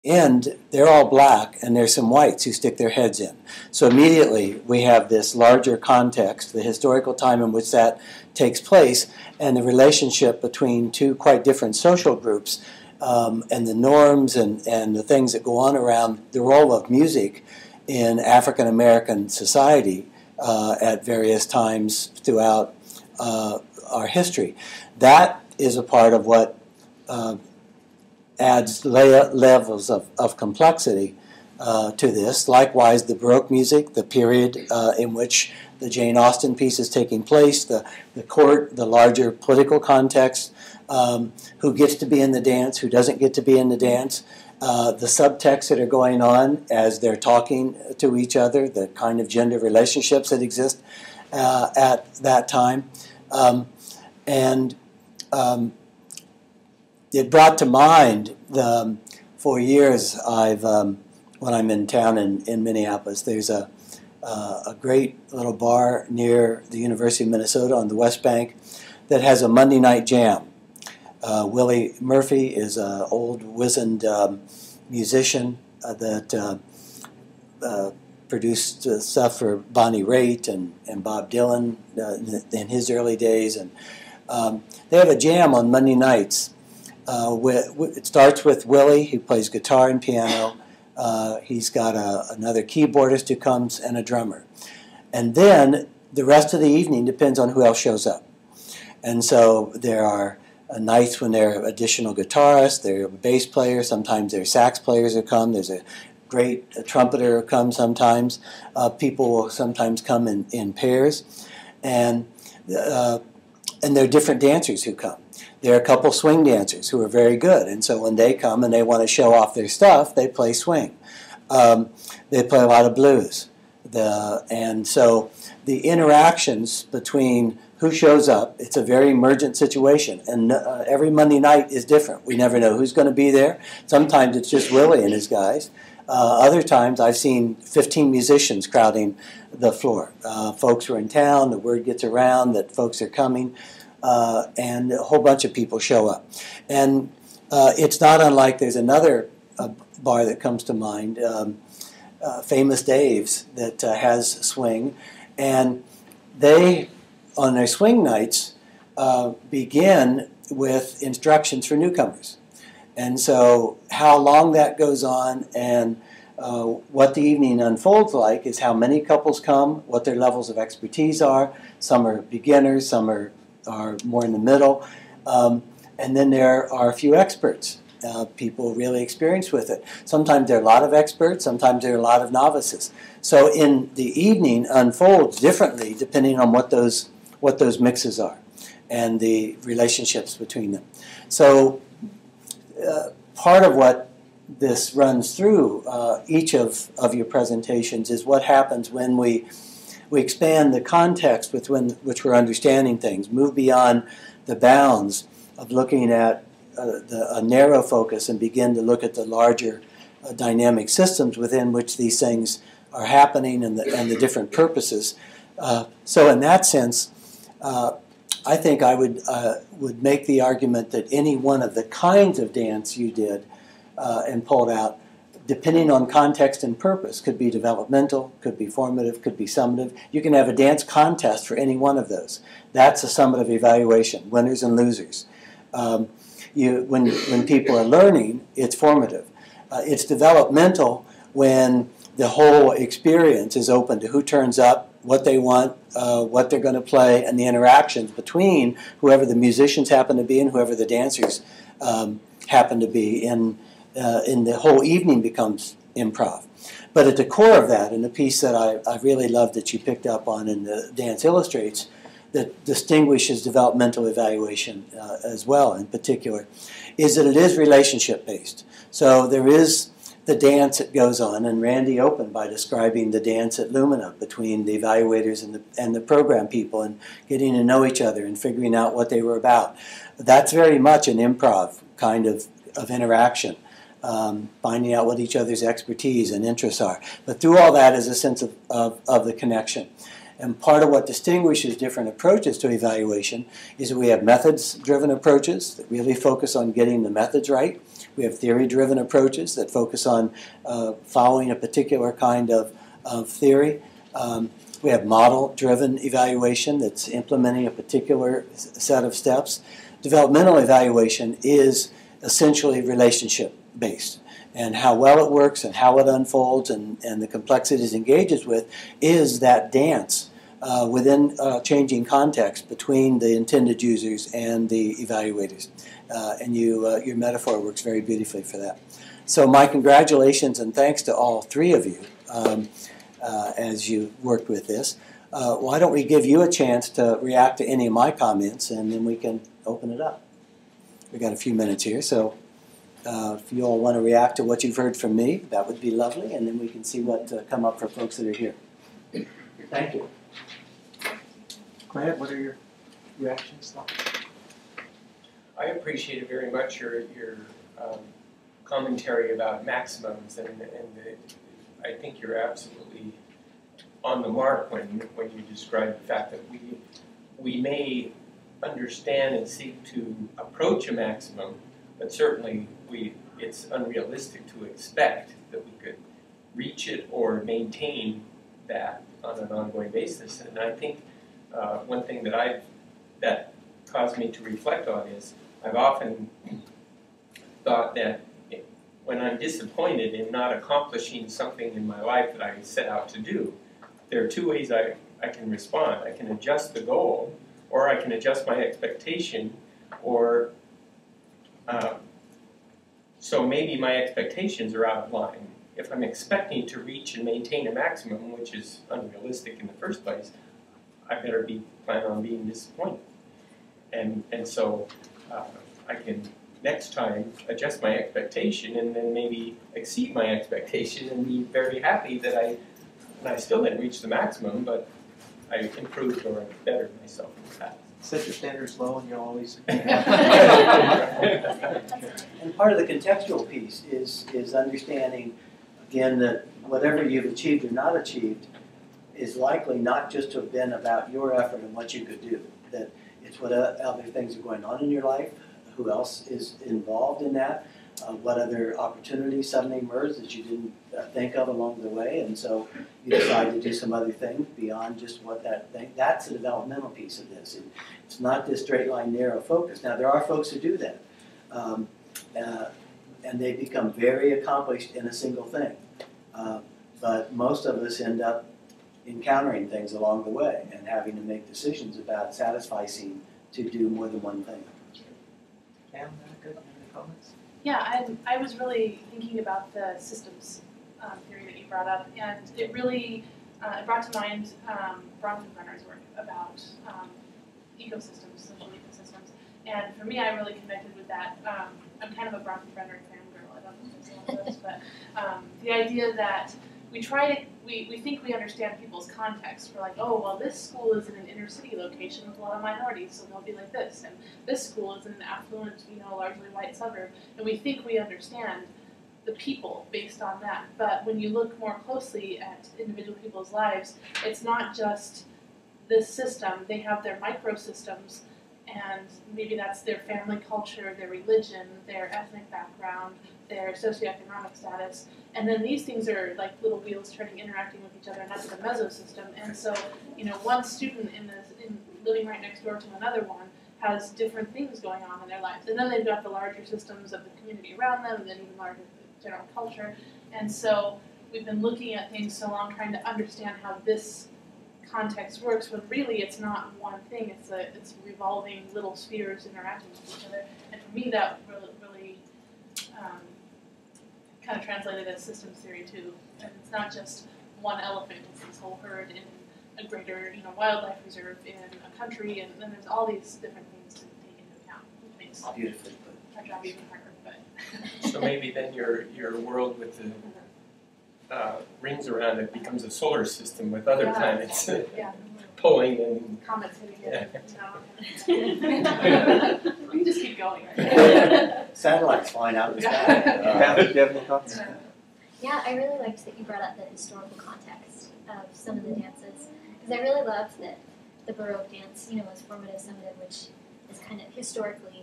end, they're all black, and there's some whites who stick their heads in. So immediately we have this larger context, the historical time in which that takes place, and the relationship between two quite different social groups, and the norms and the things that go on around the role of music in African American society at various times throughout our history. That is a part of what adds levels of complexity to this. Likewise, the Baroque music, the period in which the Jane Austen piece is taking place, the court, the larger political context, who gets to be in the dance, who doesn't get to be in the dance, the subtexts that are going on as they're talking to each other, the kind of gender relationships that exist at that time. It brought to mind for years when I'm in town in Minneapolis, there's a great little bar near the University of Minnesota on the West Bank that has a Monday night jam. Willie Murphy is an old wizened musician that produced stuff for Bonnie Raitt and Bob Dylan in his early days. And they have a jam on Monday nights. It starts with Willie, who plays guitar and piano. He's got another keyboardist who comes and a drummer. And then the rest of the evening depends on who else shows up. And so there are nights when there are additional guitarists, there are bass players, sometimes there are sax players who come, there's a great trumpeter who comes sometimes. People will sometimes come in pairs. And there are different dancers who come. There are a couple swing dancers who are very good, and so when they come and they want to show off their stuff, they play swing. They play a lot of blues. And so the interactions between who shows up, it's a very emergent situation, and every Monday night is different. We never know who's going to be there. Sometimes it's just Willie and his guys. Other times I've seen 15 musicians crowding the floor. Folks are in town, the word gets around that folks are coming, and a whole bunch of people show up. And it's not unlike, there's another bar that comes to mind, Famous Dave's, that has swing, and they, on their swing nights, begin with instructions for newcomers. And so how long that goes on and what the evening unfolds like is how many couples come, what their levels of expertise are. Some are beginners, some are more in the middle. And then there are a few experts, people really experienced with it. Sometimes there are a lot of experts, sometimes there are a lot of novices. So in the evening unfolds differently depending on what those mixes are and the relationships between them. So part of what this runs through each of your presentations is what happens when we expand the context with which we're understanding things, move beyond the bounds of looking at a narrow focus and begin to look at the larger dynamic systems within which these things are happening and the different purposes. So in that sense, I think I would make the argument that any one of the kinds of dance you did and pulled out, depending on context and purpose, could be developmental, could be formative, could be summative. You can have a dance contest for any one of those. That's a summative evaluation, winners and losers. When people are learning, it's formative. It's developmental when the whole experience is open to who turns up, what they want, what they're going to play, and the interactions between whoever the musicians happen to be and whoever the dancers happen to be. And the whole evening becomes improv. But at the core of that, and the piece that I really love that you picked up on in the Dance Illustrates, that distinguishes developmental evaluation as well in particular, is that it is relationship-based. So there is the dance that goes on, and Randy opened by describing the dance at Lumina between the evaluators and the program people and getting to know each other and figuring out what they were about. That's very much an improv kind of interaction, finding out what each other's expertise and interests are. But through all that is a sense of the connection. And part of what distinguishes different approaches to evaluation is that we have methods-driven approaches that really focus on getting the methods right. We have theory-driven approaches that focus on following a particular kind of theory. We have model-driven evaluation that's implementing a particular set of steps. Developmental evaluation is essentially relationship-based. And how well it works and how it unfolds and the complexities it engages with is that dance within changing context between the intended users and the evaluators. And your metaphor works very beautifully for that. So my congratulations and thanks to all three of you as you worked with this. Why don't we give you a chance to react to any of my comments, and then we can open it up. We've got a few minutes here, so if you all want to react to what you've heard from me, that would be lovely, and then we can see what come up for folks that are here. Thank you. Go ahead. What are your reactions? I appreciated very much your commentary about maximums, and I think you're absolutely on the mark when you describe the fact that we may understand and seek to approach a maximum, but certainly it's unrealistic to expect that we could reach it or maintain that on an ongoing basis. And I think one thing that caused me to reflect on is I've often thought that when I'm disappointed in not accomplishing something in my life that I set out to do, there are two ways I can respond. I can adjust the goal, or I can adjust my expectation, or so maybe my expectations are out of line. If I'm expecting to reach and maintain a maximum, which is unrealistic in the first place, I better plan on being disappointed. And so I can next time adjust my expectation and then maybe exceed my expectation and be very happy that I still didn't reach the maximum, but I improved or bettered myself in the past. Set your standards low and you'll always And part of the contextual piece is understanding, again, that whatever you've achieved or not achieved is likely not just to have been about your effort and what you could do. That it's what other things are going on in your life, who else is involved in that, what other opportunities suddenly emerge that you didn't think of along the way, and so you decide to do some other things beyond just what that thing. That's the developmental piece of this. It's not this straight line, narrow focus. Now, there are folks who do that, and they become very accomplished in a single thing. But most of us end up encountering things along the way and having to make decisions about satisficing to do more than one thing. Pam, good comments? Yeah, I was really thinking about the systems theory that you brought up, and it really it brought to mind Bronfenbrenner's work about ecosystems, social ecosystems. And for me, I really connected with that. I'm kind of a Bronfenbrenner fangirl. I don't know if it's one of those, but the idea that we think we understand people's context. We're like, oh, well, this school is in an inner city location with a lot of minorities, so they'll be like this. And this school is in an affluent, largely white suburb. And we think we understand the people based on that. But when you look more closely at individual people's lives, it's not just this system. They have their microsystems, and maybe that's their family culture, their religion, their ethnic background, their socioeconomic status. And then these things are like little wheels turning, interacting with each other, and that's the mesosystem. And so, one student living right next door to another one has different things going on in their lives. And then they've got the larger systems of the community around them, and then even larger general culture. And so we've been looking at things so long, trying to understand how this context works, when really it's not one thing. It's revolving little spheres interacting with each other. And for me, that really kind of translated as systems theory too. And it's not just one elephant; it's this whole herd in a greater, wildlife reserve in a country, and then there's all these different things to take into account, which makes our job even harder. But so maybe then your world with the rings around it becomes a solar system with other planets pulling and comets hitting it. We can just keep going. Satellites flying out of the sky. Kathy, do you have any thoughts? Yeah, I really liked that you brought up the historical context of some of the dances, because I really loved that the Baroque dance, was formative, summative, which is kind of historically